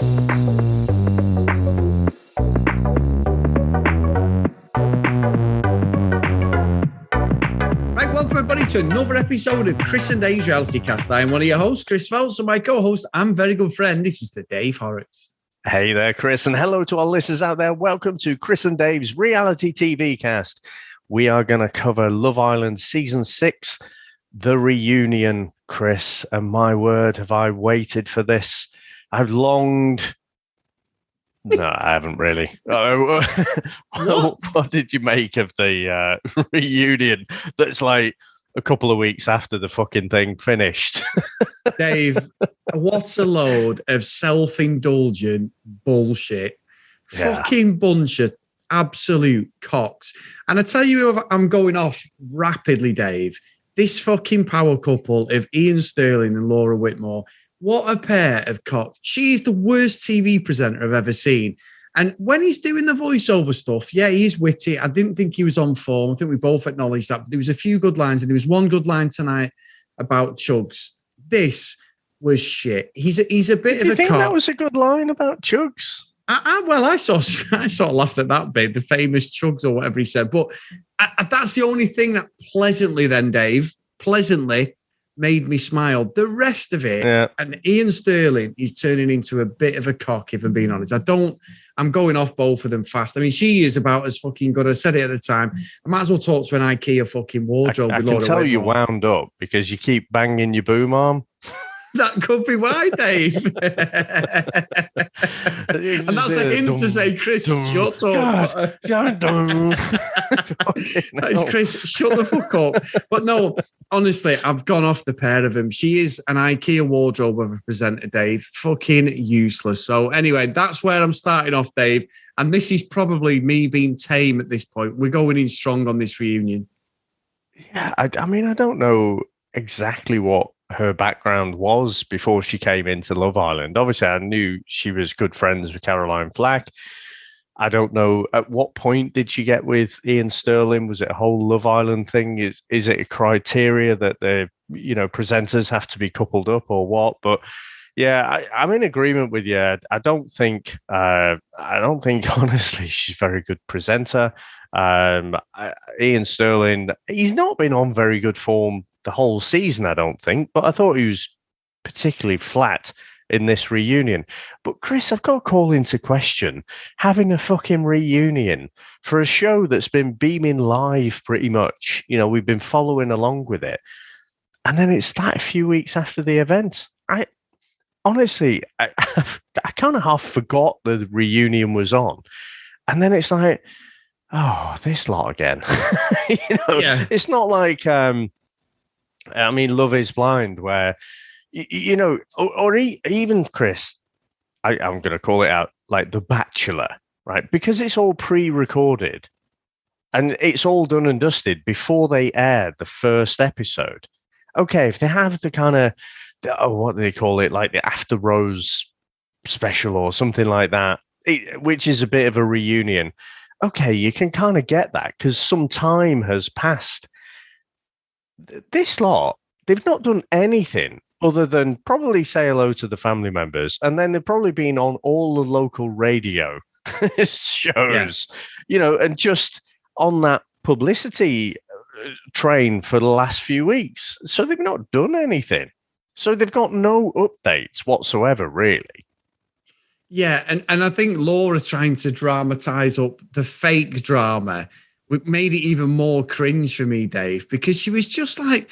Right, welcome everybody to another episode of Chris and Dave's Reality Cast. I am one of your hosts, Chris Phelps, and my co-host and very good friend is Mr. Dave Horrocks. Hey there, Chris, and hello to our listeners out there. Welcome to Chris and Dave's Reality TV Cast. We are going to cover Love Island Season 6, The Reunion, Chris. And my word, have I waited for this. I've longed... No, I haven't really. What did you make of the reunion that's like a couple of weeks after the fucking thing finished? Dave, what a load of self-indulgent bullshit. Yeah. Fucking bunch of absolute cocks. And I tell you, I'm going off rapidly, Dave. This fucking power couple of Ian Sterling and Laura Whitmore. What a pair of cocks. She's the worst TV presenter I've ever seen. And when he's doing the voiceover stuff, yeah, he's witty. I didn't think he was on form. I think we both acknowledged that. But there was a few good lines, and there was one good line tonight about Chugs. This was shit. He's a bit of a cock. Do you think that was a good line about Chugs? I sort of laughed at that bit, the famous Chugs or whatever he said. But that's the only thing that pleasantly made me smile. The rest of it, yeah. And Ian Sterling is turning into a bit of a cock, if I'm being honest. I'm going off both of them fast. I mean, she is about as fucking good. I said it at the time. I might as well talk to an IKEA fucking wardrobe. I can tell you wound up because you keep banging your boom arm. That could be why, Dave. And that's a hint to say, Chris, shut up. That is Chris, shut the fuck up. But no, honestly, I've gone off the pair of them. She is an IKEA wardrobe of a presenter, Dave. Fucking useless. So anyway, that's where I'm starting off, Dave. And this is probably me being tame at this point. We're going in strong on this reunion. Yeah, I mean, I don't know exactly what her background was before she came into Love Island. Obviously, I knew she was good friends with Caroline Flack. I don't know at what point did she get with Ian Sterling? Was it a whole Love Island thing? Is it a criteria that the presenters have to be coupled up or what? But yeah, I'm in agreement with you. I don't think honestly she's a very good presenter. Ian Sterling, he's not been on very good form the whole season, I don't think, but I thought he was particularly flat in this reunion. But Chris, I've got to call into question having a fucking reunion for a show that's been beaming live pretty much. We've been following along with it. And then it's that a few weeks after the event. I honestly kind of half forgot the reunion was on. And then it's like, oh, this lot again. Yeah. It's not like, Love is Blind, where, or even Chris, I'm going to call it out, like The Bachelor, right? Because it's all pre-recorded and it's all done and dusted before they air the first episode. Okay, if they have the kind of, what do they call it? Like the After Rose special or something like that, which is a bit of a reunion. Okay, you can kind of get that because some time has passed. This lot, they've not done anything other than probably say hello to the family members, and then they've probably been on all the local radio shows, and just on that publicity train for the last few weeks. So they've not done anything. So they've got no updates whatsoever, really. Yeah, and I think Laura trying to dramatize up the fake drama made it even more cringe for me, Dave, because she was just like,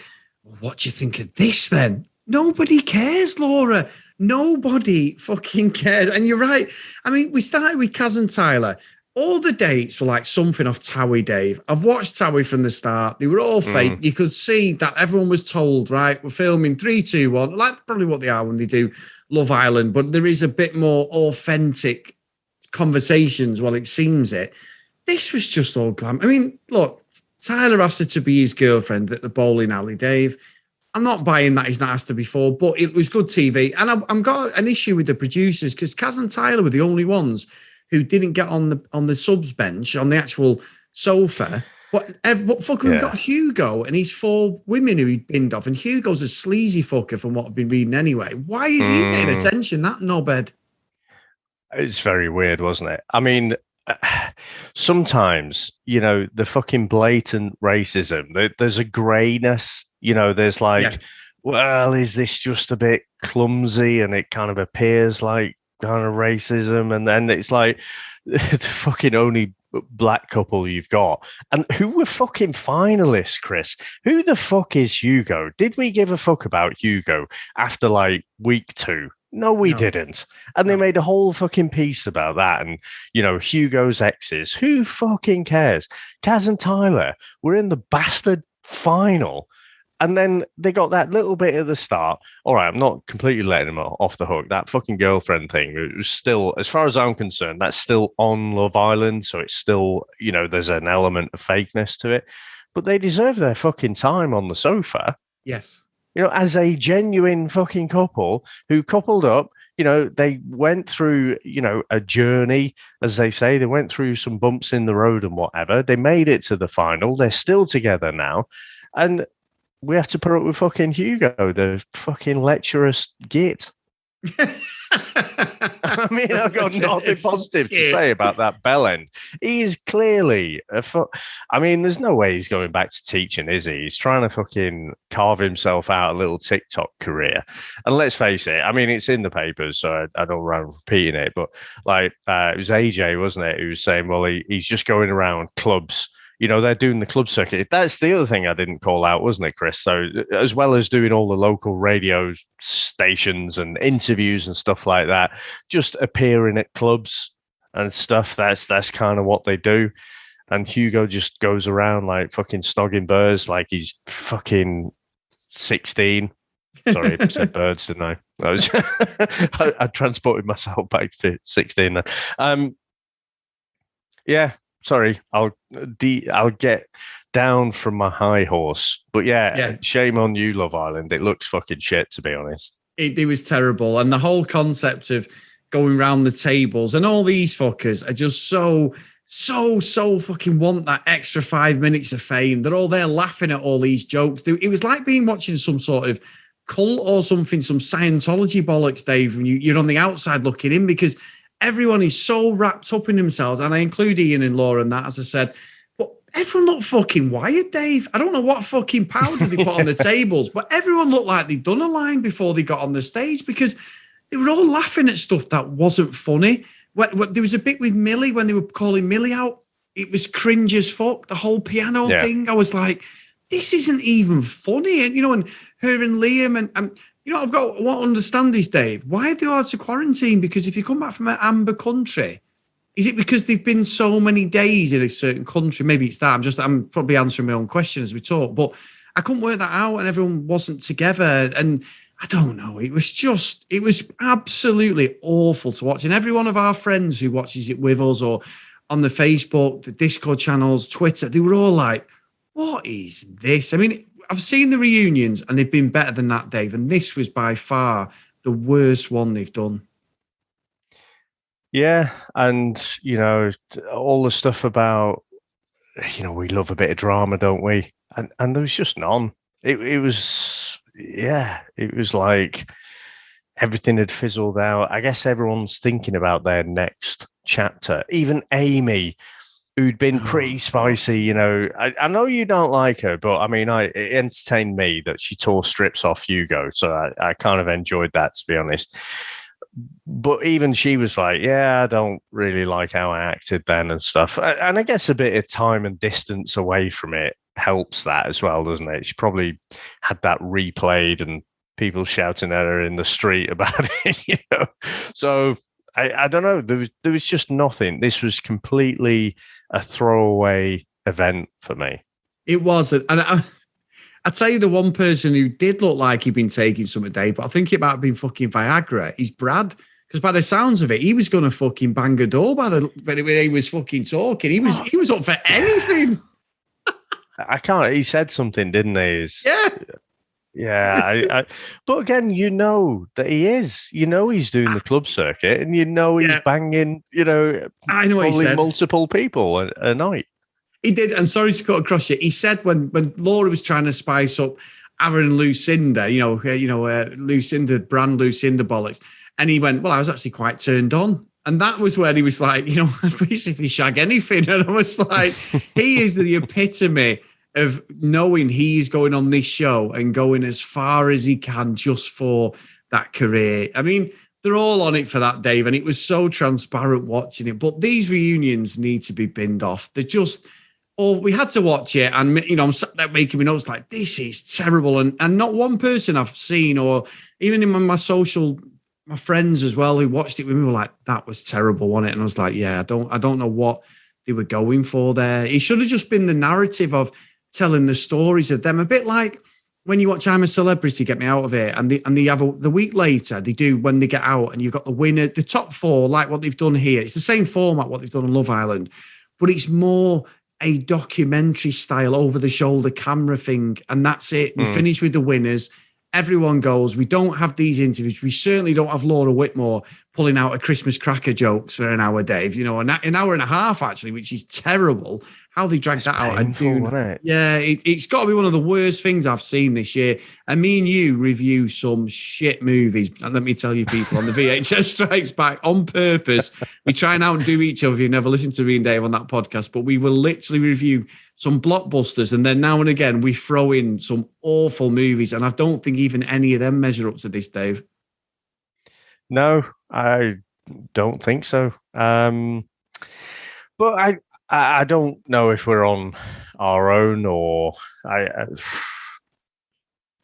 what do you think of this then? Nobody cares, Laura. Nobody fucking cares. And you're right. I mean, we started with Kaz and Tyler. All the dates were like something off Towie, Dave. I've watched Towie from the start. They were all fake. You could see that everyone was told, right, we're filming 3, 2, 1, like probably what they are when they do Love Island, but there is a bit more authentic conversations, well, it seems it. This was just all glam. I mean, look, Tyler asked her to be his girlfriend at the bowling alley, Dave. I'm not buying that he's not asked her before, but it was good TV. And I've got an issue with the producers because Kaz and Tyler were the only ones who didn't get on the subs bench, on the actual sofa. But fucking we've got Hugo and he's 4 women who he binned off. And Hugo's a sleazy fucker from what I've been reading anyway. Why is he getting attention, that knobhead? It's very weird, wasn't it? I mean, sometimes, the fucking blatant racism, there's a grayness, there's like, Yeah. well, is this just a bit clumsy and it kind of appears like kind of racism? And then it's like the fucking only black couple you've got. And who were fucking finalists, Chris? Who the fuck is Hugo? Did we give a fuck about Hugo after like week 2? No, we No. didn't. And they made a whole fucking piece about that. And, Hugo's exes. Who fucking cares? Kaz and Tyler were in the bastard final. And then they got that little bit at the start. All right, I'm not completely letting them off the hook. That fucking girlfriend thing, it was still, as far as I'm concerned, that's still on Love Island. So it's still, there's an element of fakeness to it. But they deserve their fucking time on the sofa. Yes. As a genuine fucking couple who coupled up, they went through, a journey, as they say. They went through some bumps in the road and whatever. They made it to the final. They're still together now. And we have to put up with fucking Hugo, the fucking lecherous git. I mean, I've got nothing positive to say about that bell end. He is clearly I mean, there's no way he's going back to teaching, is he? He's trying to fucking carve himself out a little TikTok career. And let's face it, I mean, it's in the papers, so I don't mind repeating it. But like, it was AJ, wasn't it, who was saying, well, he's just going around clubs. They're doing the club circuit. That's the other thing I didn't call out, wasn't it, Chris? So as well as doing all the local radio stations and interviews and stuff like that, just appearing at clubs and stuff, that's kind of what they do. And Hugo just goes around like fucking snogging birds like he's fucking 16. Sorry, I said birds, didn't I? I transported myself back to 16 then. Yeah. Sorry, I'll get down from my high horse. But yeah, shame on you, Love Island. It looks fucking shit, to be honest. It was terrible. And the whole concept of going round the tables and all these fuckers are just so fucking want that extra 5 minutes of fame. They're all there laughing at all these jokes. It was like watching some sort of cult or something, some Scientology bollocks, Dave, when you're on the outside looking in, because everyone is so wrapped up in themselves, and I include Ian and Laura in that, as I said. But everyone looked fucking wired, Dave. I don't know what fucking powder they put on the tables, but everyone looked like they'd done a line before they got on the stage, because they were all laughing at stuff that wasn't funny. There was a bit with Millie when they were calling Millie out. It was cringe as fuck, the whole piano thing. I was like, this isn't even funny. And, and her and Liam and I've got what I understand this, Dave. Why are they all had to quarantine? Because if you come back from an amber country, is it because they've been so many days in a certain country? Maybe it's that. I'm probably answering my own question as we talk, but I couldn't work that out, and everyone wasn't together. And I don't know. It was absolutely awful to watch. And every one of our friends who watches it with us or on the Facebook, the Discord channels, Twitter, they were all like, what is this? I mean, I've seen the reunions and they've been better than that, Dave. And this was by far the worst one they've done. Yeah. And, all the stuff about, we love a bit of drama, don't we? And there was just none. It was like everything had fizzled out. I guess everyone's thinking about their next chapter. Even Amy, who'd been pretty spicy, I know you don't like her, but I mean, it entertained me that she tore strips off Hugo. So I kind of enjoyed that, to be honest. But even she was like, yeah, I don't really like how I acted then and stuff. And I guess a bit of time and distance away from it helps that as well, doesn't it? She probably had that replayed and people shouting at her in the street about it, So I don't know. There was just nothing. This was completely a throwaway event for me. It wasn't. And I tell you, the one person who did look like he'd been taking some a day, but I think it might have been fucking Viagra, is Brad. Because by the sounds of it, he was going to fucking bang a door when he was fucking talking. He was up for anything. I can't. He said something, didn't he? Yeah. Yeah, but again, that he is. He's doing the club circuit, and he's banging. I know what he said. Multiple people a night. He did, and sorry to cut across you. He said when Laura was trying to spice up Aaron and Lucinda, Lucinda, brand Lucinda bollocks, and he went, "Well, I was actually quite turned on." And that was when he was like, I'd basically shag anything. And I was like, he is the epitome of knowing he's going on this show and going as far as he can just for that career. I mean, they're all on it for that, Dave, and it was so transparent watching it. But these reunions need to be binned off. They're just, we had to watch it, and I'm sat there making me notes like, this is terrible. And not one person I've seen, or even in my friends as well who watched it with me were like, that was terrible, wasn't it? And I was like, yeah, I don't know what they were going for there. It should have just been the narrative of telling the stories of them, a bit like when you watch I'm a Celebrity, Get Me Out of It, and they have the week later, they do when they get out, and you've got the winner, the top four, like what they've done here. It's the same format, what they've done on Love Island, but it's more a documentary style, over the shoulder camera thing. And that's it. They finish with the winners. Everyone goes. We don't have these interviews. We certainly don't have Laura Whitmore pulling out a Christmas cracker jokes for an hour, Dave. An hour and a half, actually, which is terrible. How they dragged that out. Painful, isn't it? Yeah, it's got to be one of the worst things I've seen this year. And me and you review some shit movies. And let me tell you, people, on the VHS Strikes Back on purpose. We try and outdo each other. You never listen to me and Dave on that podcast, but we will literally review some blockbusters, and then now and again we throw in some awful movies, and I don't think even any of them measure up to this, Dave. No, I don't think so. But I don't know if we're on our own, or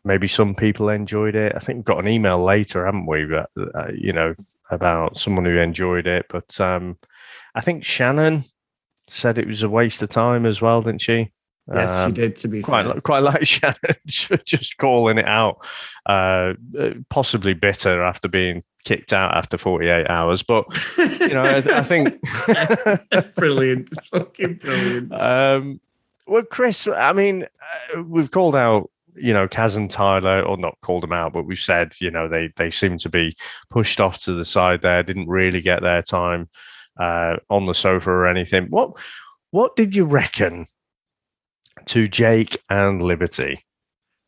maybe some people enjoyed it. I think we've got an email later, haven't we? But, about someone who enjoyed it. But I think Shannon said it was a waste of time as well, didn't she? Yes, she did, to be fair. Quite like Shannon just calling it out. Possibly bitter after being kicked out after 48 hours. But, I think... Brilliant. Fucking brilliant. Well, Chris, I mean, we've called out, Kaz and Tyler, or not called them out, but we've said, they seem to be pushed off to the side there, didn't really get their time on the sofa or anything. What did you reckon to Jake and Liberty?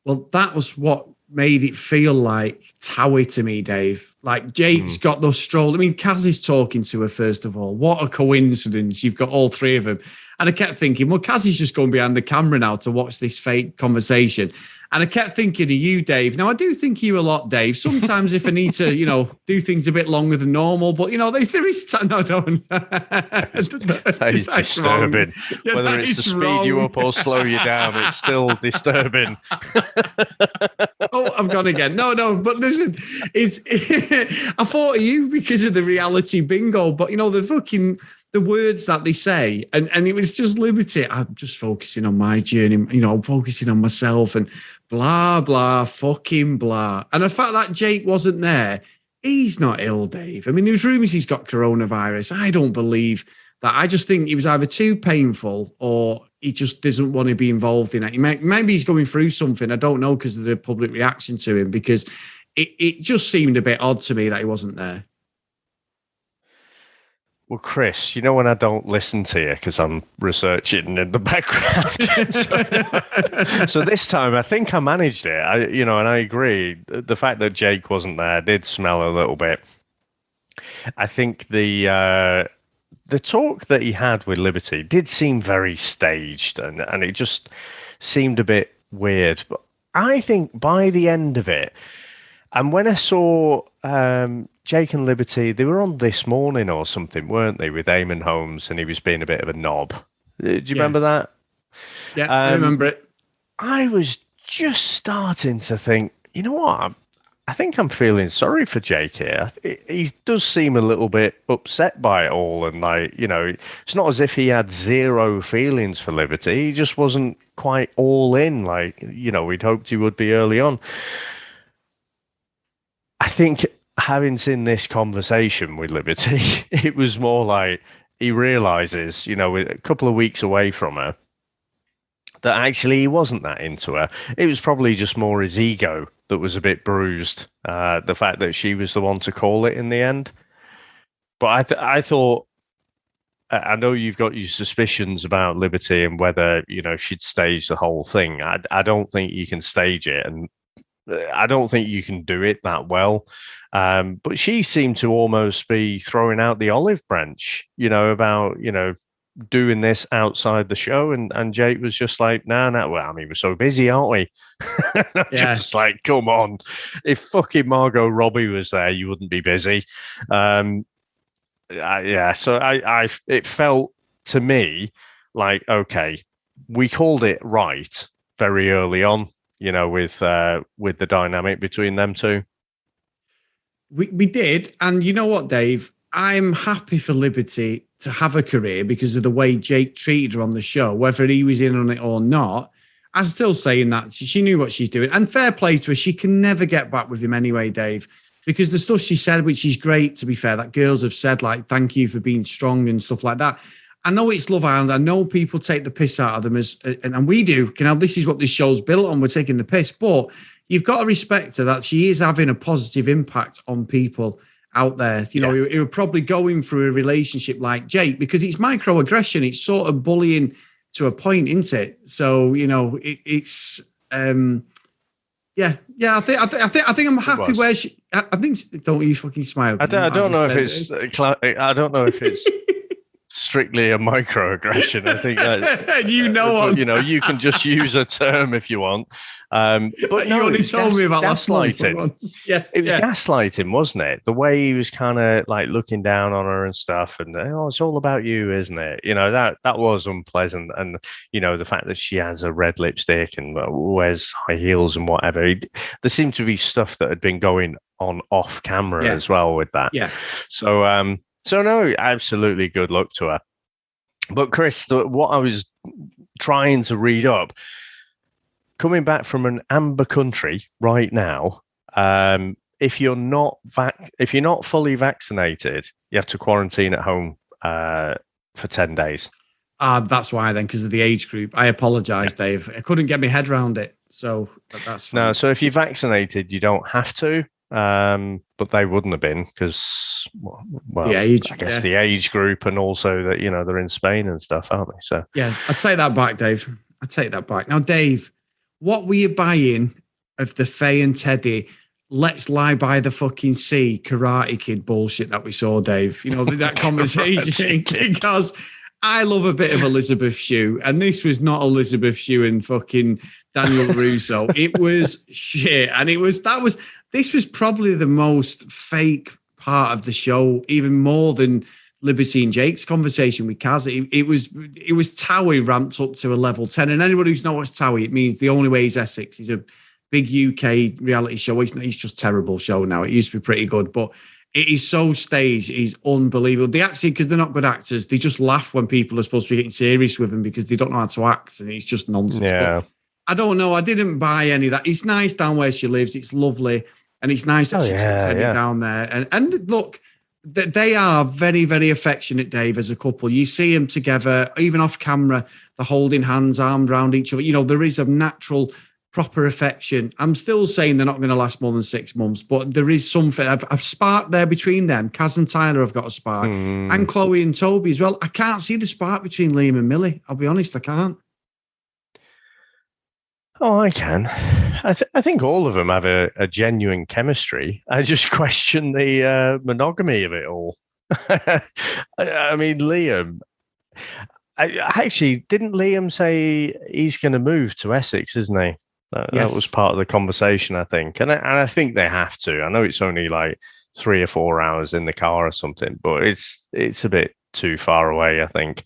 Well, that was what made it feel like Towie to me, Dave. Like, Jake's got those stroll. I mean, Kaz is talking to her, first of all. What a coincidence. You've got all three of them. And I kept thinking, well, Kaz is just going behind the camera now to watch this fake conversation. And I kept thinking of you, Dave. Now, I do think you a lot, Dave. Sometimes if I need to, do things a bit longer than normal, but, there is... No, don't. That is disturbing. Yeah, whether it's to speed you up or slow you down, it's still disturbing. Oh, I've gone again. No, but listen, I thought of you because of the reality bingo, but, the words that they say, and it was just Liberty. I'm just focusing on my journey, I'm focusing on myself and blah, blah, fucking blah. And the fact that Jake wasn't there, he's not ill, Dave. I mean, there's rumours he's got coronavirus. I don't believe that. I just think he was either too painful or he just doesn't want to be involved in it. Maybe he's going through something. I don't know, because of the public reaction to him, because it just seemed a bit odd to me that he wasn't there. Well, Chris, when I don't listen to you because I'm researching in the background. so this time I think I managed it. And I agree. The fact that Jake wasn't there did smell a little bit. I think the talk that he had with Liberty did seem very staged, and it just seemed a bit weird. But I think by the end of it, and when I saw Jake and Liberty, they were on This Morning or something, weren't they, with Eamon Holmes, and he was being a bit of a knob. Do you remember that? Yeah, I remember it. I was just starting to think, you know what? I think I'm feeling sorry for Jake here. He does seem a little bit upset by it all. And it's not as if he had zero feelings for Liberty. He just wasn't quite all in we'd hoped he would be early on. I think having seen this conversation with Liberty, it was more like he realizes, with a couple of weeks away from her, that actually he wasn't that into her. It was probably just more his ego that was a bit bruised. The fact that she was the one to call it in the end. But I thought, I know you've got your suspicions about Liberty and whether, she'd stage the whole thing. I don't think you can stage it. And I don't think you can do it that well. But she seemed to almost be throwing out the olive branch, about, doing this outside the show. And Jake was just like, no, no, well, I mean, we're so busy, aren't we? Yeah. Just like, come on. If fucking Margot Robbie was there, you wouldn't be busy. So it felt to me like, okay, we called it right very early on, with the dynamic between them two. We did. And you know what, Dave? I'm happy for Liberty to have a career because of the way Jake treated her on the show, whether he was in on it or not. I'm still saying that she knew what she's doing. And fair play to her. She can never get back with him anyway, Dave, because the stuff she said, which is great, to be fair, that girls have said, like, thank you for being strong and stuff like that. I know it's Love Island. I know people take the piss out of them, and we do. This is what this show's built on. We're taking the piss. But you've got to respect her that she is having a positive impact on people out there, who are probably going through a relationship like Jake, because it's microaggression. It's sort of bullying to a point, isn't it? So, it's yeah. I think I'm happy where she. I think. Don't you fucking smile? I don't know if it's. I don't know if it's strictly a microaggression. I think that you can just use a term if you want. But you only told me about gaslighting. Yes, it was gaslighting, wasn't it? The way he was kind of like looking down on her and stuff, and it's all about you, isn't it? That was unpleasant, and the fact that she has a red lipstick and wears high heels and whatever. There seemed to be stuff that had been going on off camera as well with that. Yeah. So no, absolutely good luck to her. But Chris, what I was trying to read up, coming back from an amber country right now, if you're not fully vaccinated, you have to quarantine at home for 10 days. That's why then, because of the age group. I apologize, Dave. I couldn't get my head around it. So that's fine. No, so if you're vaccinated, you don't have to. But they wouldn't have been because, the age, I guess the age group, and also that they're in Spain and stuff, aren't they? So yeah, I take that back, Dave. I take that back. Now, Dave, what were you buying of the Faye and Teddy? Let's lie by the fucking sea, Karate Kid bullshit that we saw, Dave. That conversation because I love a bit of Elizabeth Shue, and this was not Elizabeth Shue and fucking Daniel Russo. It was shit, and this was probably the most fake part of the show, even more than Liberty and Jake's conversation with Kaz. It was Towie ramped up to a level 10. And anybody who's knows what's Towie, it means the only way he's Essex. He's a big UK reality show. It's just terrible show now. It used to be pretty good, but it is so staged. It's unbelievable. They actually, because they're not good actors, they just laugh when people are supposed to be getting serious with them because they don't know how to act, and it's just nonsense. Yeah. But I don't know. I didn't buy any of that. It's nice down where she lives. It's lovely. And it's nice that she can it down there. And look, they are very, very affectionate, Dave, as a couple. You see them together, even off camera, they're holding hands, arms around each other. There is a natural, proper affection. I'm still saying they're not going to last more than 6 months, but there is something, a spark there between them. Kaz and Tyler have got a spark. And Chloe and Toby as well. I can't see the spark between Liam and Millie. I'll be honest, I can't. Oh, I can. I think all of them have a genuine chemistry. I just question the monogamy of it all. I mean, Liam. Actually, didn't Liam say he's going to move to Essex, isn't he? That was part of the conversation, I think. And I think they have to. I know it's only like 3 or 4 hours in the car or something, but it's a bit too far away, I think.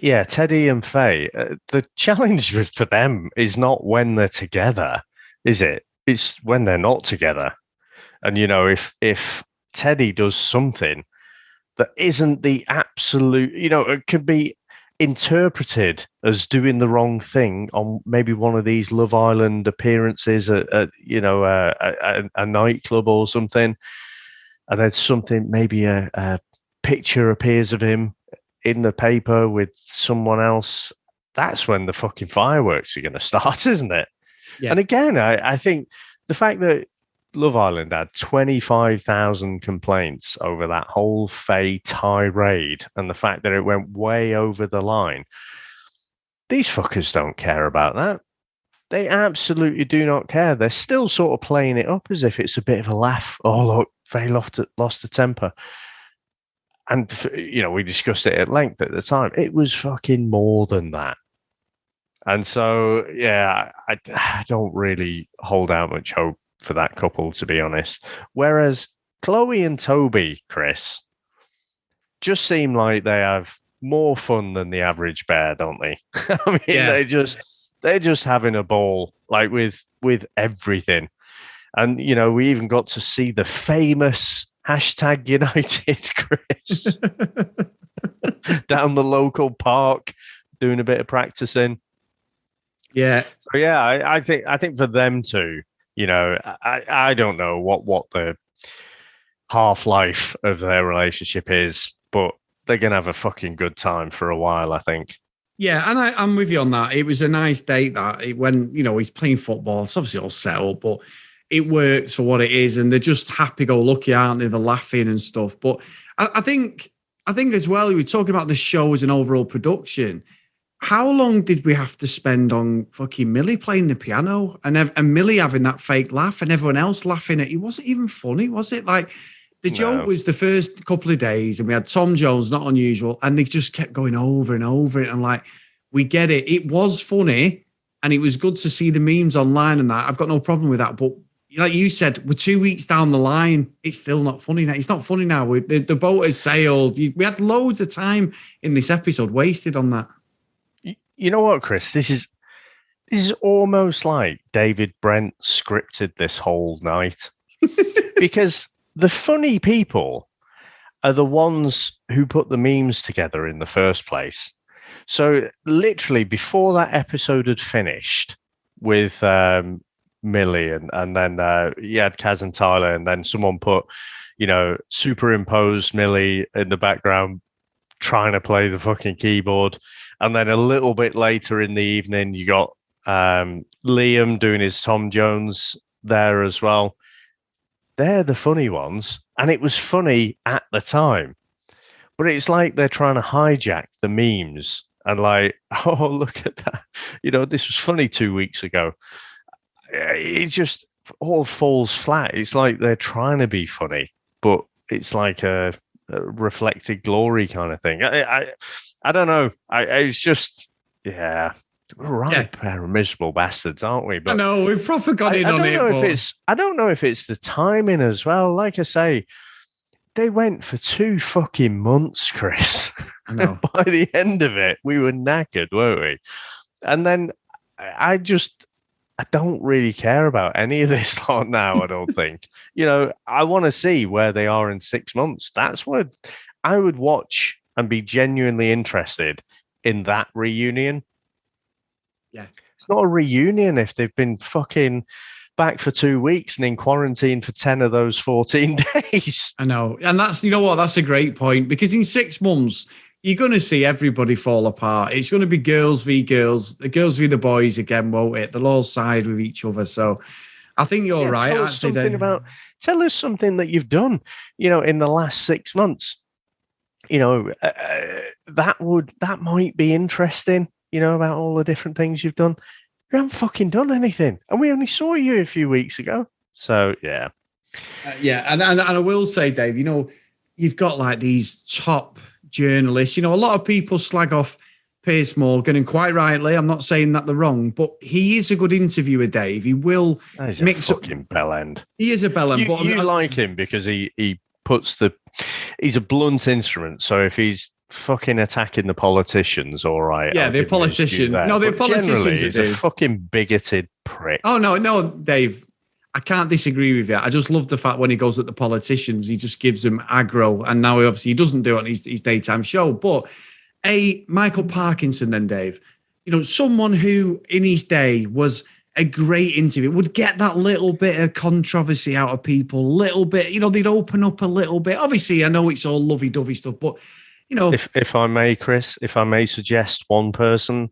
Yeah, Teddy and Faye. The challenge for them is not when they're together, is it? It's when they're not together. And if Teddy does something that isn't the absolute, it could be interpreted as doing the wrong thing on maybe one of these Love Island appearances at a nightclub or something, and then something, maybe a picture appears of him in the paper with someone else, that's when the fucking fireworks are going to start, isn't it? Yeah. And again, I think the fact that Love Island had 25,000 complaints over that whole Faye tirade, and the fact that it went way over the line, these fuckers don't care about that. They absolutely do not care. They're still sort of playing it up as if it's a bit of a laugh. Oh, look, Faye lost a temper. And, we discussed it at length at the time. It was fucking more than that. And so, yeah, I don't really hold out much hope for that couple, to be honest. Whereas Chloe and Toby, Chris, just seem like they have more fun than the average bear, don't they? I mean, they're just having a ball, like with everything. And we even got to see the famous #United Chris down the local park doing a bit of practicing. Yeah. So yeah, I think for them too, I don't know what the half-life of their relationship is, but they're gonna have a fucking good time for a while, I think. Yeah, and I'm with you on that. It was a nice date when he's playing football. It's obviously all set up, but it works for what it is, and they're just happy-go-lucky, aren't they? They're laughing and stuff. But I think as well, we were talking about the show as an overall production. How long did we have to spend on fucking Millie playing the piano and Millie having that fake laugh and everyone else laughing at it? It wasn't even funny, was it? Like, the joke was the first couple of days, and we had Tom Jones, not unusual, and they just kept going over and over it. And like, we get it. It was funny, and it was good to see the memes online and that. I've got no problem with that. But like you said, we're 2 weeks down the line. It's still not funny now. It's not funny now. The boat has sailed. We had loads of time in this episode wasted on that. You know what, Chris? This is almost like David Brent scripted this whole night. Because the funny people are the ones who put the memes together in the first place. So literally before that episode had finished with Millie and then you had Kaz and Tyler, and then someone put, superimposed Millie in the background trying to play the fucking keyboard. And then a little bit later in the evening, you got Liam doing his Tom Jones there as well. They're the funny ones. And it was funny at the time. But it's like they're trying to hijack the memes and like, oh, look at that. This was funny 2 weeks ago. It just all falls flat. It's like they're trying to be funny, but it's like a reflected glory kind of thing. I don't know. It's just, yeah, we're a pair of miserable bastards, aren't we? But I know, we've proper got in on it. I don't know if it's the timing as well. Like I say, they went for 2 fucking months, Chris. I know. By the end of it, we were knackered, weren't we? And then I don't really care about any of this lot now, I don't think. I want to see where they are in 6 months. That's what I would watch and be genuinely interested in, that reunion. Yeah. It's not a reunion if they've been fucking back for 2 weeks and in quarantine for 10 of those 14 days. I know. And that's, that's a great point, because in 6 months, you're going to see everybody fall apart. It's going to be girls v girls, the girls v the boys again, won't it? They'll all side with each other. So I think you're right. Tell us something that you've done, in the last 6 months. That might be interesting, about all the different things you've done. You haven't fucking done anything. And we only saw you a few weeks ago. So, yeah. And I will say, Dave, you've got like these top journalists. A lot of people slag off Piers Morgan, and quite rightly. I'm not saying that they're wrong, but he is a good interviewer, Dave. He will mix a fucking bellend. He is a bellend. But you like him because he puts he's a blunt instrument. So if he's fucking attacking the politicians, all right. Yeah, the politician. No, the politicians. He's a fucking bigoted prick. Oh, no, Dave. I can't disagree with you. I just love the fact when he goes at the politicians, he just gives them aggro. And now he doesn't do it on his daytime show. But Michael Parkinson then, Dave, someone who in his day was a great interview, would get that little bit of controversy out of people, little bit, they'd open up a little bit. Obviously, I know it's all lovey-dovey stuff, but, If I may, Chris, if I may suggest one person,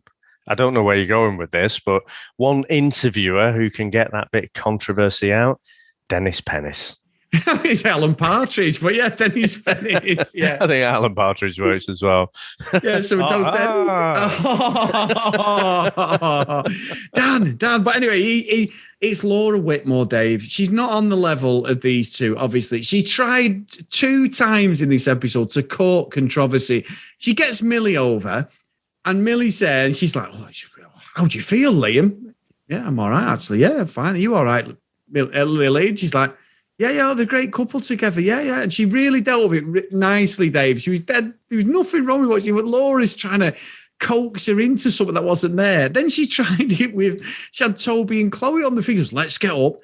I don't know where you're going with this, but one interviewer who can get that bit of controversy out, Dennis Pennis. It's Alan Partridge, but yeah, Dennis Bennett is, yeah. I think Alan Partridge works as well. Yeah, so don't Dan. But anyway, it's Laura Whitmore, Dave. She's not on the level of these two, obviously. She tried 2 times in this episode to court controversy. She gets Millie over, and Millie's there, and she's like, how do you feel, Liam? Yeah, I'm all right, actually. Yeah, fine. Are you all right, Lily? And she's like, yeah, they're a great couple together. Yeah. And she really dealt with it nicely, Dave. She was dead. There was nothing wrong with what she was. Laura's trying to coax her into something that wasn't there. Then she tried it she had Toby and Chloe on the figures. Let's get up,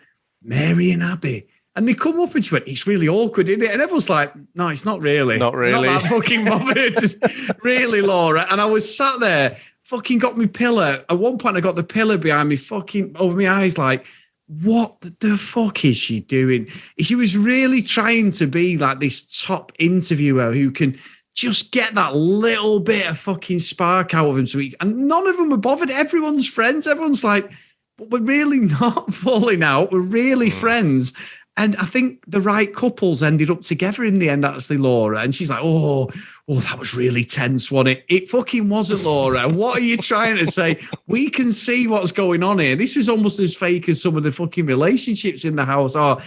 Mary and Abby. And they come up and she went, it's really awkward, isn't it? And everyone's like, no, it's not really. Not really. Not that fucking bothered. Really, Laura. And I was sat there, fucking got my pillow. At one point, I got the pillow behind me, fucking over my eyes, like, what the fuck is she doing? She was really trying to be like this top interviewer who can just get that little bit of fucking spark out of him. And none of them were bothered. Everyone's friends. Everyone's like, but we're really not falling out. We're really friends. And I think the right couples ended up together in the end, actually, Laura. And she's like, oh, that was really tense, wasn't it? It fucking wasn't, Laura. What are you trying to say? We can see what's going on here. This was almost as fake as some of the fucking relationships in the house are.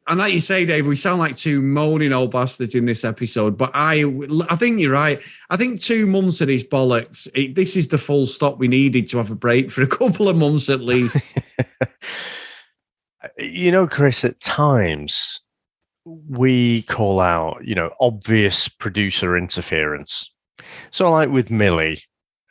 And like you say, Dave, we sound like 2 moaning old bastards in this episode. But I think you're right. I think 2 months of this bollocks, this is the full stop we needed to have a break for a couple of months at least. You know, Chris, at times we call out, obvious producer interference. So like with Millie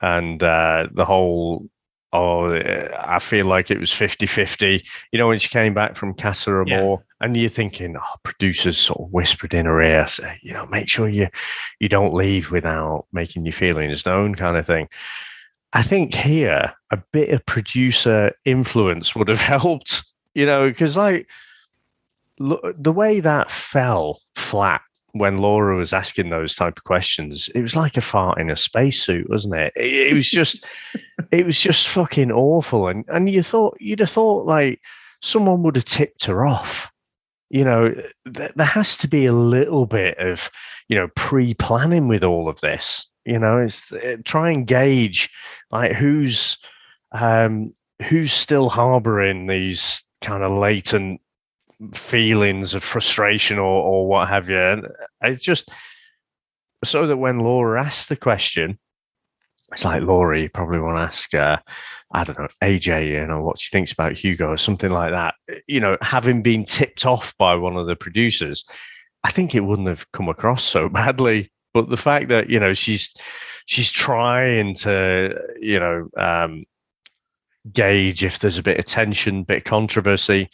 and the whole, I feel like it was 50-50, when she came back from Casa Amor, and you're thinking, producers sort of whispered in her ear, say, make sure you don't leave without making your feelings known kind of thing. I think here, a bit of producer influence would have helped. Because the way that fell flat when Laura was asking those type of questions, it was like a fart in a spacesuit, wasn't it? It was just, it was just fucking awful. And you'd have thought like someone would have tipped her off. There has to be a little bit of, pre-planning with all of this. It's try and gauge like who's still harboring these kind of latent feelings of frustration or what have you. And it's just so that when Laura asks the question, it's like, Laura, you probably want to ask, I don't know, AJ, what she thinks about Hugo or something like that. Having been tipped off by one of the producers, I think it wouldn't have come across so badly. But the fact that, she's trying to, gauge if there's a bit of tension, bit of controversy,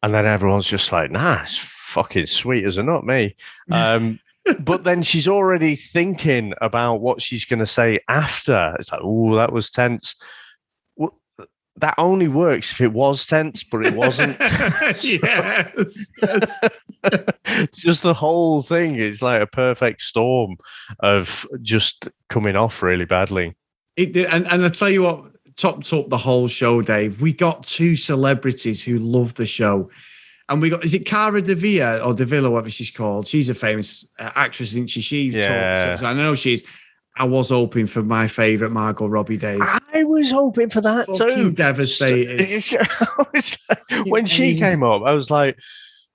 and then everyone's just like, nah, it's fucking sweet as a nut, me. But then she's already thinking about what she's going to say after. It's like, oh, that was tense. Well, that only works if it was tense, but it wasn't. Yes. Just the whole thing is like a perfect storm of just coming off really badly. It did, and I tell you what, topped up the whole show, Dave. We got 2 celebrities who love the show. And we got, is it Cara Devilla or Devilla, whatever she's called? She's a famous actress, isn't she? Talks. I know she is. I was hoping for my favourite Margot Robbie, Dave. I was hoping for that too. Devastated. When she came up, I was like,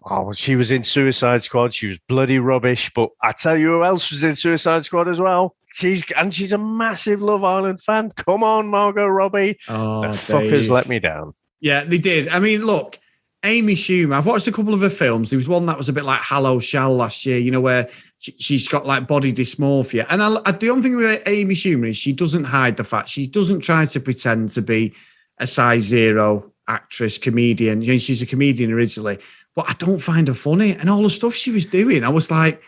oh, she was in Suicide Squad. She was bloody rubbish. But I tell you who else was in Suicide Squad as well. She's a massive Love Island fan. Come on, Margot Robbie. Oh, the fuckers let me down. Yeah, they did. I mean, look, Amy Schumer, I've watched a couple of her films. There was one that was a bit like Hello Shell last year, where she's got like body dysmorphia. And the only thing with Amy Schumer is she doesn't hide the fact. She doesn't try to pretend to be a size 0 actress, comedian. She's a comedian originally, but I don't find her funny. And all the stuff she was doing, I was like,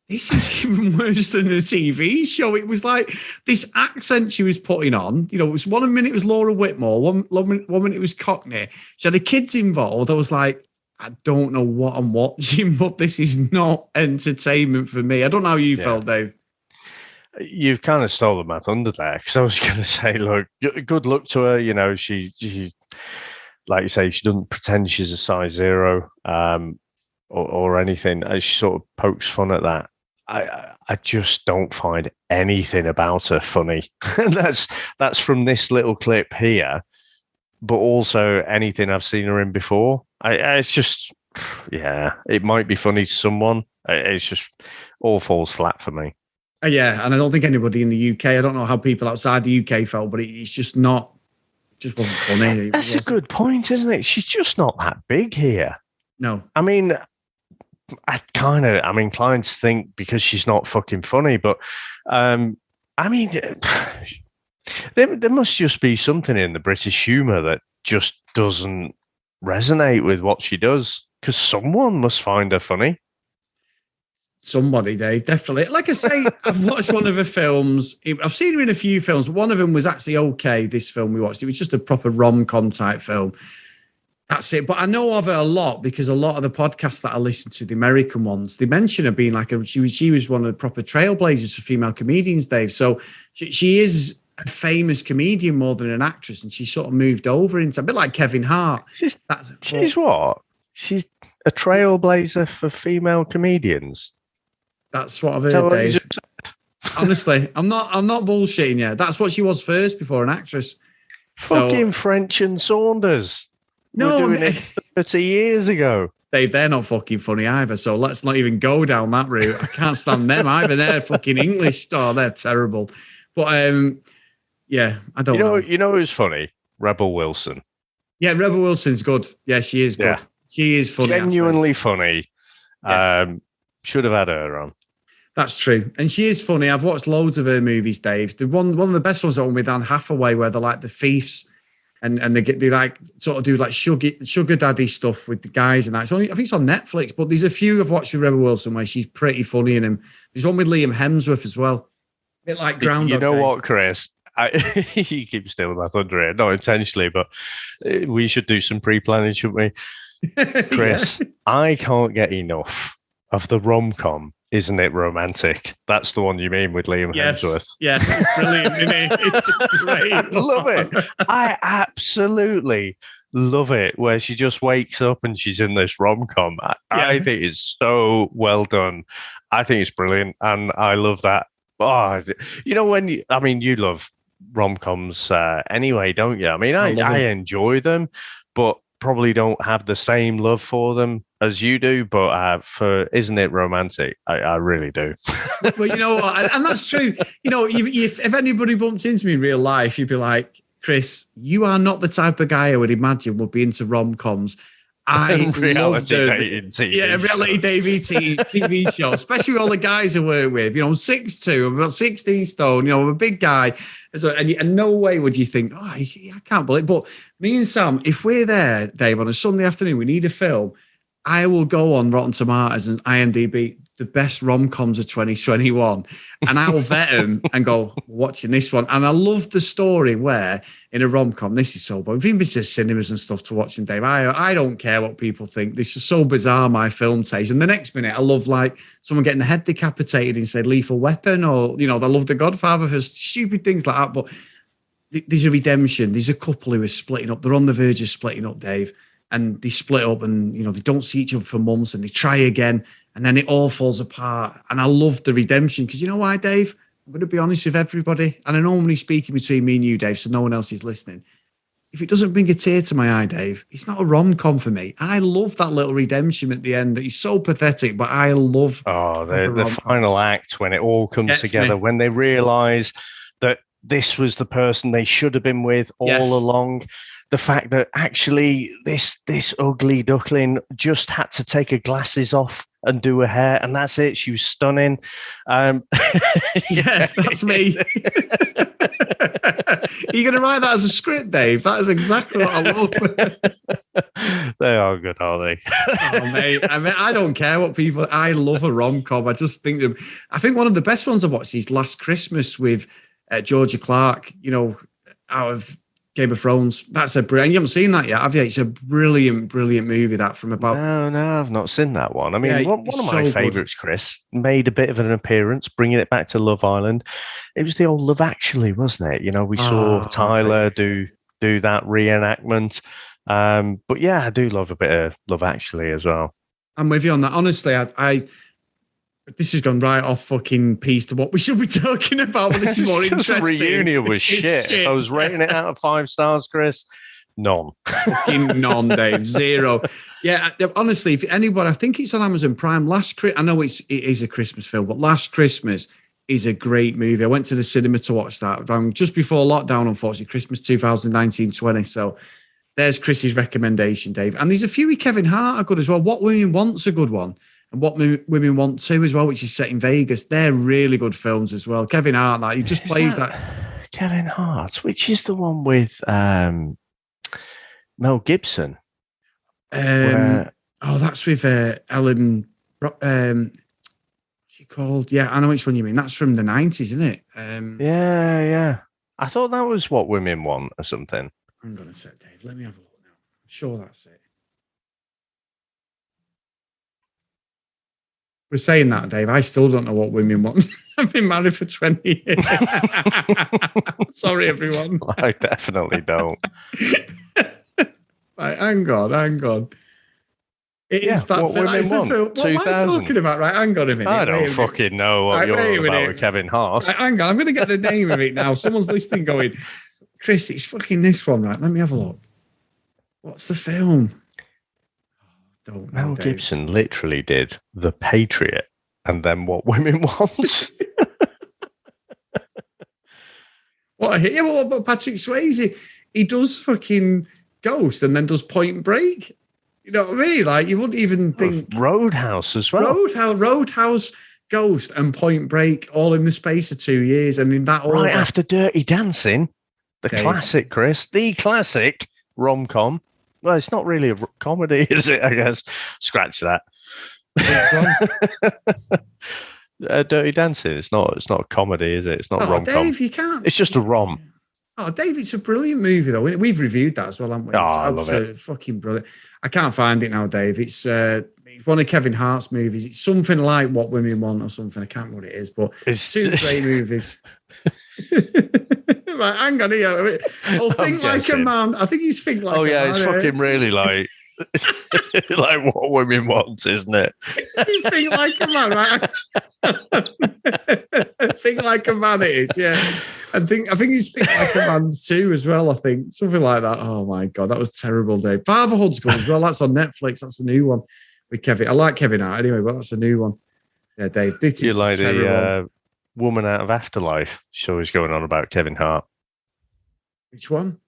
this is even worse than the TV show. It was like this accent she was putting on. It was one minute it was Laura Whitmore, one minute it was Cockney. She had the kids involved. I was like, I don't know what I'm watching, but this is not entertainment for me. I don't know how you felt, Dave. You've kind of stolen my thunder there, because I was going to say, look, good luck to her. She, like you say, she doesn't pretend she's a size 0. or anything. She sort of pokes fun at that. I just don't find anything about her funny. That's from this little clip here, but also anything I've seen her in before. It's just, yeah, it might be funny to someone. It's just all falls flat for me. Yeah, and I don't think anybody in the UK, I don't know how people outside the UK felt, but it's just not, just wasn't funny. That's a good point, isn't it? She's just not that big here. No. I mean, I'm inclined to think because she's not fucking funny, but I mean, there must just be something in the British humour that just doesn't resonate with what she does, because someone must find her funny. Somebody, Dave, definitely. Like I say, I've watched one of her films. I've seen her in a few films. One of them was actually okay, this film we watched. It was just a proper rom-com type film. That's it. But I know of her a lot because a lot of the podcasts that I listen to, the American ones, they mention her being like she was one of the proper trailblazers for female comedians, Dave. So she is a famous comedian more than an actress, and she sort of moved over into a bit like Kevin Hart. She's what? She's a trailblazer for female comedians. That's what I've heard, Dave. Honestly, I'm not bullshitting you. That's what she was first before an actress. Fucking French and Saunders. No, we're doing it 30 years ago. They're not fucking funny either. So let's not even go down that route. I can't stand them either. They're fucking English. Oh, they're terrible. But yeah, I don't know. You know who's funny? Rebel Wilson. Yeah, Rebel Wilson's good. Yeah, she is good. Yeah. She is funny. Genuinely funny. Yes. Should have had her on. That's true. And she is funny. I've watched loads of her movies, Dave. The one of the best ones are with Anne Hathaway, where they're like the thieves and they like sort of do like sugar daddy stuff with the guys and that. I think it's on Netflix, but there's a few I've watched with Rebel Wilson where she's pretty funny in them. There's one with Liam Hemsworth as well. A bit like Groundhog Day. You know what, Chris? You keep stealing my thunder here, not intentionally, but we should do some pre-planning, shouldn't we? Chris, yeah. I can't get enough of the rom-com. Isn't It Romantic? That's the one you mean with Liam Hemsworth. Yeah, it's brilliant, isn't it? It's great. I love it. I absolutely love it, where she just wakes up and she's in this rom-com. I think it's so well done. I think it's brilliant, and I love that. Oh, you know, you love rom-coms anyway, don't you? I mean, I enjoy them, but probably don't have the same love for them as you do, but for Isn't It Romantic, I really do. Well, you know what, and that's true. You know, if anybody bumped into me in real life, you'd be like, Chris, you are not the type of guy I would imagine would be into rom-coms. reality TV show, especially with all the guys I work with. You know, I'm 6'2", I'm about 16 stone. You know, I'm a big guy, and no way would you think, I can't believe it. But me and Sam, if we're there, Dave, on a Sunday afternoon, we need a film, I will go on Rotten Tomatoes and IMDb the best rom-coms of 2021, and I'll vet them and go, watching this one. And I love the story where in a rom-com, this is so boring. We've been to cinemas and stuff to watch them, Dave. I don't care what people think. This is so bizarre, my film taste. And the next minute, I love like someone getting the head decapitated in, say, Lethal Weapon, or, you know, they love The Godfather for stupid things like that. But there's a redemption. There's a couple who are splitting up. They're on the verge of splitting up, Dave. And they split up and, you know, they don't see each other for months and they try again. And then it all falls apart. And I love the redemption because you know why, Dave? I'm going to be honest with everybody. And I know I'm only speaking between me and you, Dave, so no one else is listening. If it doesn't bring a tear to my eye, Dave, it's not a rom-com for me. I love that little redemption at the end. It's so pathetic, but I love the final act when it all comes together, when they realise that this was the person they should have been with all along. The fact that actually this ugly duckling just had to take her glasses off and do her hair, and that's it. She was stunning. Yeah, that's me. Are you going to write that as a script, Dave? That is exactly what I love. They are good, are they? Oh, mate. I mean, I don't care what people. I love a rom-com. I just think them. I think one of the best ones I've watched is Last Christmas with Georgia Clark. You know, out of Game of Thrones. That's a brilliant. You haven't seen that yet, have you? It's a brilliant movie. That from about. No, I've not seen that one. I mean, one of my favourites, Chris, made a bit of an appearance, bringing it back to Love Island. It was the old Love Actually, wasn't it? You know, we saw Tyler do that reenactment. But yeah, I do love a bit of Love Actually as well. I'm with you on that. Honestly, I this has gone right off fucking piece to what we should be talking about, but this is more interesting. Reunion was It's shit. If I was rating it out of 5 stars, Chris, none. Fucking none, Dave. 0. Yeah, honestly, if anyone, I think it's on Amazon Prime. I know it is a Christmas film, but Last Christmas is a great movie. I went to the cinema to watch that just before lockdown, unfortunately, Christmas 2019-20. So there's Chris's recommendation, Dave. And there's a few with Kevin Hart are good as well. What Women Want's a good one. And What Women Want Too as well, which is set in Vegas. They're really good films as well. Kevin Hart, he just plays that. Kevin Hart, which is the one with Mel Gibson. That's with Ellen. What's she called? Yeah, I know which one you mean. That's from the 90s, isn't it? Yeah. I thought that was What Women Want or something. I'm going to say, Dave, let me have a look now. I'm sure that's it. We're saying that, Dave. I still don't know what women want. I've been married for 20 years. Sorry, everyone. I definitely don't. Right, hang on. It is that What film. Women Want, What am I talking about? Right, hang on a minute. I don't fucking know what you're on about with Kevin Hart. Right, hang on, I'm going to get the name of it now. Someone's listening going, Chris, it's fucking this one, right? Let me have a look. What's the film? Don't know, Mel Dave. Gibson literally did The Patriot and then What Women Want. But Patrick Swayze, he does fucking Ghost and then does Point Break. You know what I mean? Like, you wouldn't even think... Roadhouse as well. Roadhouse, Ghost and Point Break all in the space of 2 years. And in that order... Right after Dirty Dancing, the classic, Chris, the classic rom-com. Well, it's not really a comedy, is it? I guess. Scratch that. Dirty Dancing. It's not a comedy, is it? It's not rom-com. Dave, you can't. It's just a rom. Oh, Dave, it's a brilliant movie, though. We've reviewed that as well, haven't we? I love it. Fucking brilliant. I can't find it now, Dave. It's one of Kevin Hart's movies. It's something like What Women Want or something. I can't remember what it is, but it's 2 great movies. Right, hang on here. Think Like a Man. I think he's Think Like a Man. Oh, yeah, it's fucking really like... like What Women Want, isn't it? You Think Like a Man, right? Think Like a Man it is, yeah. I think he's Think Like a Man too as well, I think. Something like that. Oh my God, that was terrible, Dave. Fatherhood's good as well. That's on Netflix. That's a new one with Kevin. I like Kevin Hart anyway, but that's a new one. Yeah, Dave. This you is like terrible. the Woman Out of Afterlife. She's always going on about Kevin Hart. Which one?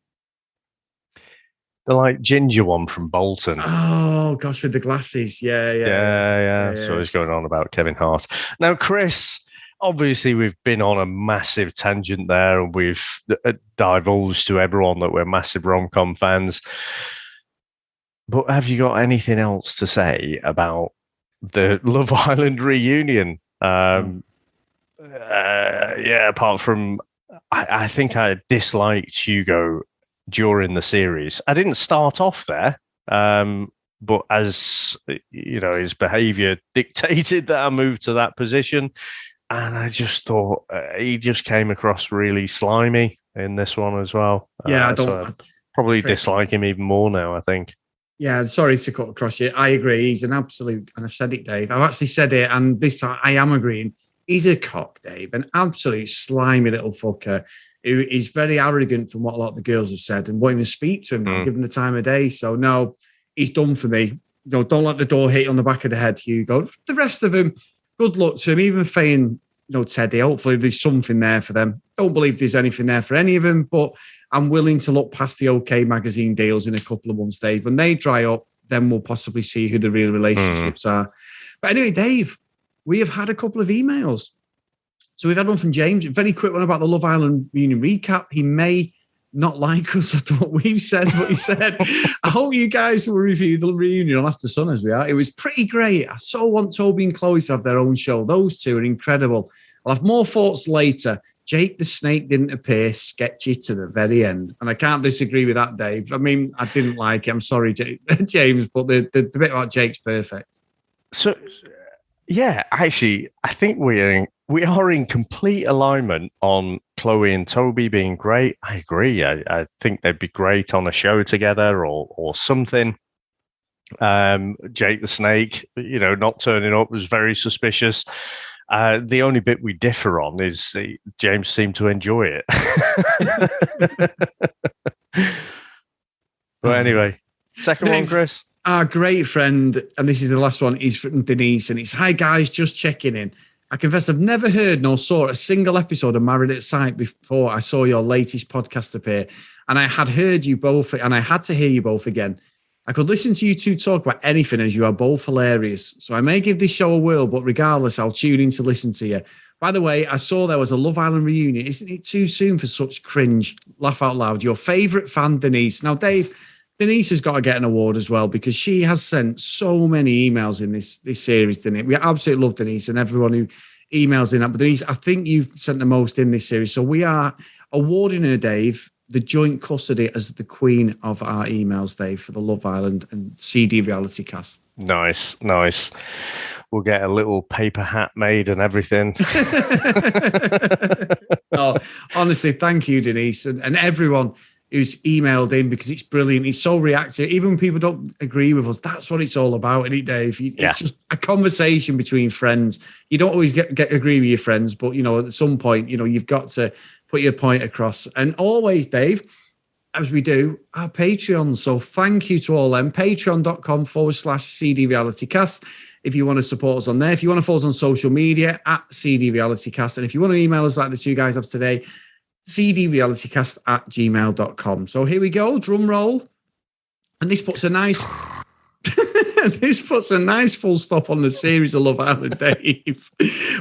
The like ginger one from Bolton. Oh gosh, with the glasses. Yeah. So he's going on about Kevin Hart. Now, Chris, obviously we've been on a massive tangent there and we've divulged to everyone that we're massive rom-com fans. But have you got anything else to say about the Love Island reunion? Apart from, I think I disliked Hugo during the series. I didn't start off there, but as you know, his behavior dictated that I moved to that position, and I just thought he just came across really slimy in this one as well. I probably dislike him even more now, I think. Yeah, sorry to cut across you. I agree. He's an absolute, and I've said it, Dave. I've actually said it, and this time I am agreeing. He's a cock, Dave, an absolute slimy little fucker who is very arrogant from what a lot of the girls have said and won't even speak to him now, given the time of day. So, no, he's done for me. No, don't let the door hit you on the back of the head, Hugo. The rest of them, good luck to him. Even Faye and Teddy, hopefully there's something there for them. Don't believe there's anything there for any of them, but I'm willing to look past the OK magazine deals in a couple of months, Dave. When they dry up, then we'll possibly see who the real relationships are. But anyway, Dave, we have had a couple of emails. So we've had one from James, a very quick one about the Love Island reunion recap. He may not like us at what we've said, but he said, I hope you guys will review the reunion on After Sun as we are. It was pretty great. I so want Toby and Chloe to have their own show. Those two are incredible. I'll have more thoughts later. Jake the Snake didn't appear, sketchy to the very end. And I can't disagree with that, Dave. I mean, I didn't like it. I'm sorry, James, but the bit about Jake's perfect. So, yeah, actually, I think we are in complete alignment on Chloe and Toby being great. I agree. I think they'd be great on a show together or something. Jake the Snake, not turning up was very suspicious. The only bit we differ on is James seemed to enjoy it. But anyway, second one, Chris. Our great friend, and this is the last one, is from Denise, and it's, "Hi guys, just checking in. I confess I've never heard nor saw a single episode of Married at Sight before I saw your latest podcast appear, and I had heard you both, and I had to hear you both again. I could listen to you two talk about anything as you are both hilarious. So I may give this show a whirl, but regardless, I'll tune in to listen to you. By the way, I saw there was a Love Island reunion. Isn't it too soon for such cringe? Laugh out loud. Your favourite fan, Denise." Now, Dave, Denise has got to get an award as well because she has sent so many emails in this series, didn't it? We absolutely love Denise and everyone who emails in that. But Denise, I think you've sent the most in this series. So we are awarding her, Dave, the joint custody as the queen of our emails, Dave, for the Love Island and CD reality cast. Nice. We'll get a little paper hat made and everything. Oh, honestly, thank you, Denise, and everyone who's emailed in because it's brilliant. It's so reactive. Even when people don't agree with us, that's what it's all about, isn't it, Dave? It's just a conversation between friends. You don't always get agree with your friends, but, at some point, you've got to put your point across. And always, Dave, as we do, our Patreon. So thank you to all them. Patreon.com/CD Reality Cast. If you want to support us on there, if you want to follow us on social media at CD Reality Cast. And if you want to email us like the two guys have today, cdrealitycast@gmail.com. So here we go, drum roll. And this puts a nice full stop on the series of Love Island, Dave.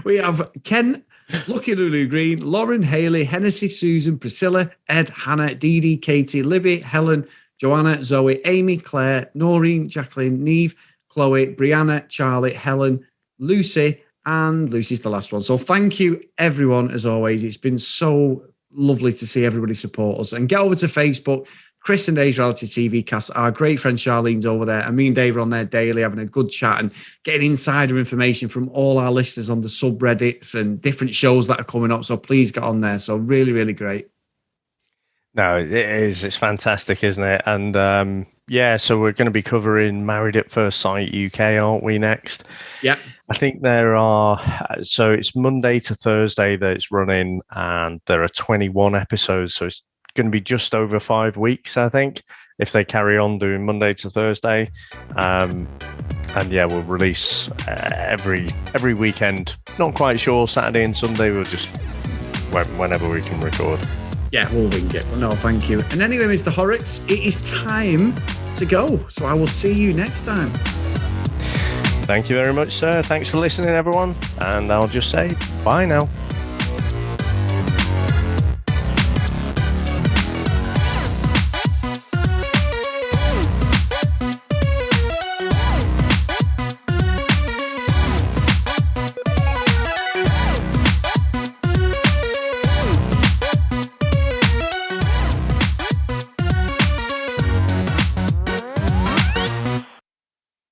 We have Ken, Lucky Lulu Green, Lauren, Haley, Hennessy, Susan, Priscilla, Ed, Hannah, Dee Dee, Katie, Libby, Helen, Joanna, Zoe, Amy, Claire, Noreen, Jacqueline, Neve, Chloe, Brianna, Charlie, Helen, Lucy, and Lucy's the last one. So thank you, everyone, as always. It's been so lovely to see everybody support us. And get over to Facebook, Chris and Dave's Reality TV Cast. Our great friend Charlene's over there, and me and Dave are on there daily having a good chat and getting insider information from all our listeners on the subreddits and different shows that are coming up. So please get on there. So really, really great. No, it is. It's fantastic, isn't it? And so we're going to be covering Married at First Sight UK, aren't we, next? Yeah. I think so it's Monday to Thursday that it's running, and there are 21 episodes. So it's going to be just over 5 weeks, I think, if they carry on doing Monday to Thursday. And we'll release every weekend. Not quite sure, Saturday and Sunday. We'll just, whenever we can record. Yeah, we'll wing it. But no, thank you. And anyway, Mr. Horrocks, it is time to go. So I will see you next time. Thank you very much, sir. Thanks for listening, everyone. And I'll just say bye now.